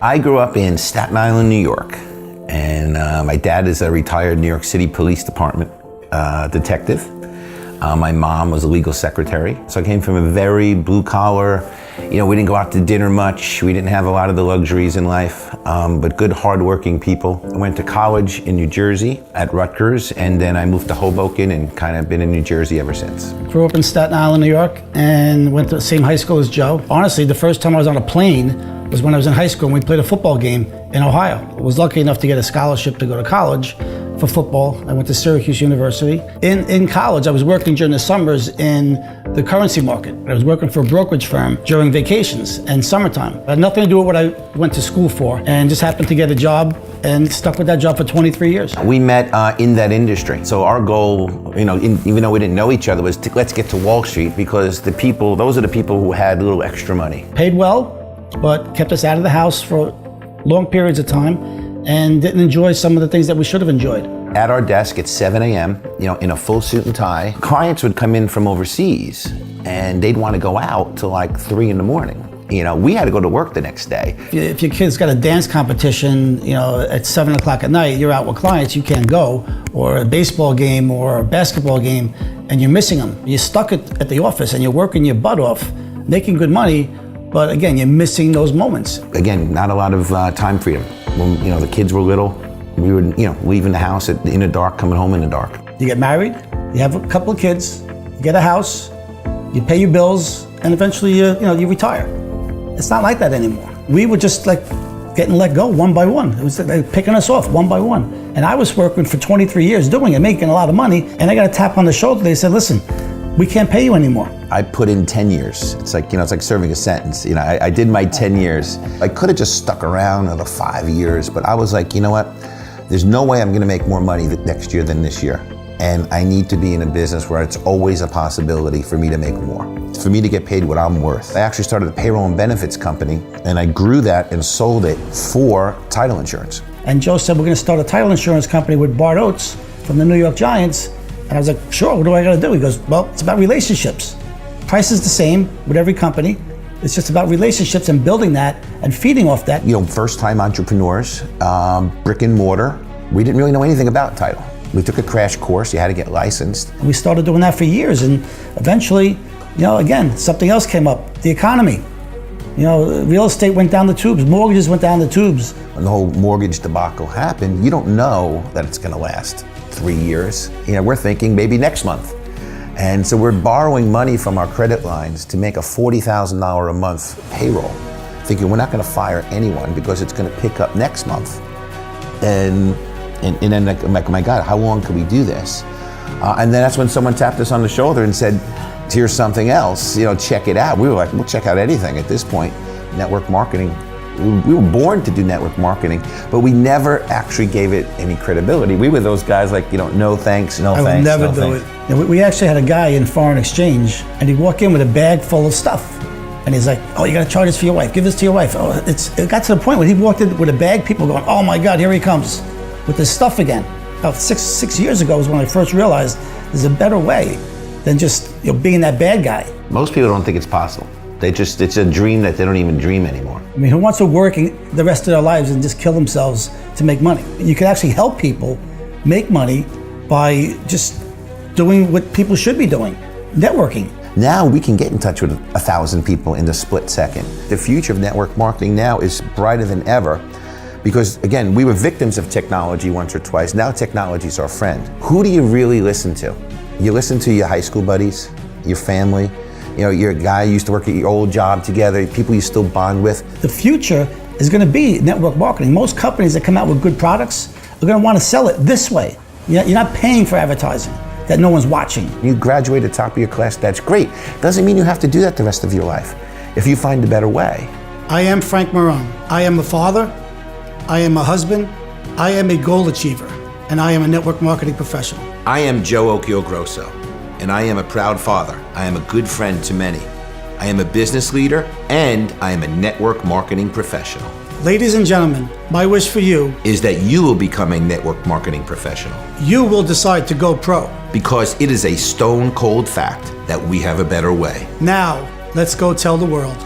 I grew up in Staten Island, New York, and my dad is a retired New York City Police Department detective. My mom was a legal secretary, so I came from a very blue-collar, we didn't go out to dinner much, we didn't have a lot of the luxuries in life, but good, hard-working people. I went to college in New Jersey at Rutgers, and then I moved to Hoboken and kind of been in New Jersey ever since. Grew up in Staten Island, New York, and went to the same high school as Joe. Honestly, the first time I was on a plane was when I was in high school and we played a football game in Ohio. I was lucky enough to get a scholarship to go to college for football. I went to Syracuse University. In college, I was working during the summers in the currency market. I was working for a brokerage firm during vacations and summertime. It had nothing to do with what I went to school for, and just happened to get a job and stuck with that job for 23 years. We met in that industry. So our goal, even though we didn't know each other, was let's get to Wall Street, because those are the people who had a little extra money. Paid well, but kept us out of the house for long periods of time and didn't enjoy some of the things that we should have enjoyed. At our desk at 7 a.m., in a full suit and tie, clients would come in from overseas and they'd want to go out till like 3 in the morning. We had to go to work the next day. If your kid's got a dance competition, at 7 o'clock at night, you're out with clients, you can't go, or a baseball game or a basketball game, and you're missing them. You're stuck at the office and you're working your butt off, making good money, but again, you're missing those moments. Again, not a lot of time freedom. When the kids were little, we would leaving the house in the dark, coming home in the dark. You get married, you have a couple of kids, you get a house, you pay your bills, and eventually you retire. It's not like that anymore. We were just like getting let go one by one. It was like picking us off one by one. And I was working for 23 years doing it, making a lot of money, and I got a tap on the shoulder. They said, listen, we can't pay you anymore. I put in 10 years. It's like, it's like serving a sentence. I did my 10 years. I could have just stuck around another 5 years, but I was like, you know what? There's no way I'm gonna make more money next year than this year. And I need to be in a business where it's always a possibility for me to make more, for me to get paid what I'm worth. I actually started a payroll and benefits company, and I grew that and sold it for title insurance. And Joe said, we're gonna start a title insurance company with Bart Oates from the New York Giants. And I was like, sure, what do I gotta do? He goes, well, it's about relationships. Price is the same with every company. It's just about relationships and building that and feeding off that. First time entrepreneurs, brick and mortar. We didn't really know anything about title. We took a crash course, you had to get licensed. And we started doing that for years, and eventually, again, something else came up, the economy. Real estate went down the tubes, mortgages went down the tubes. When the whole mortgage debacle happened, you don't know that it's gonna last 3 years. We're thinking maybe next month. And so we're borrowing money from our credit lines to make a $40,000 a month payroll, thinking we're not gonna fire anyone because it's gonna pick up next month. And then I'm like, my God, how long could we do this? And then that's when someone tapped us on the shoulder and said, here's something else, check it out. We were like, we'll check out anything at this point. Network marketing. We were born to do network marketing, but we never actually gave it any credibility. We were those guys like, no thanks, no thanks, I would never no do thanks. it. We actually had a guy in foreign exchange, and he'd walk in with a bag full of stuff. And he's like, oh, you gotta charge this for your wife, give this to your wife. Oh, it got to the point where he walked in with a bag, people going, oh my God, here he comes with this stuff again. About six years ago was when I first realized there's a better way than just being that bad guy. Most people don't think it's possible. It's a dream that they don't even dream anymore. I mean, who wants to work the rest of their lives and just kill themselves to make money? You can actually help people make money by just doing what people should be doing, networking. Now we can get in touch with 1,000 people in a split second. The future of network marketing now is brighter than ever because, again, we were victims of technology once or twice. Now technology's our friend. Who do you really listen to? You listen to your high school buddies, your family, you're a guy you used to work at your old job together, people you still bond with. The future is going to be network marketing. Most companies that come out with good products are going to want to sell it this way. You're not paying for advertising that no one's watching. You graduate at the top of your class, that's great. Doesn't mean you have to do that the rest of your life if you find a better way. I am Frank Marone. I am a father, I am a husband, I am a goal achiever, and I am a network marketing professional. I am Joe Occhiogrosso, and I am a proud father. I am a good friend to many. I am a business leader, and I am a network marketing professional. Ladies and gentlemen, my wish for you is that you will become a network marketing professional. You will decide to go pro. Because it is a stone cold fact that we have a better way. Now, let's go tell the world.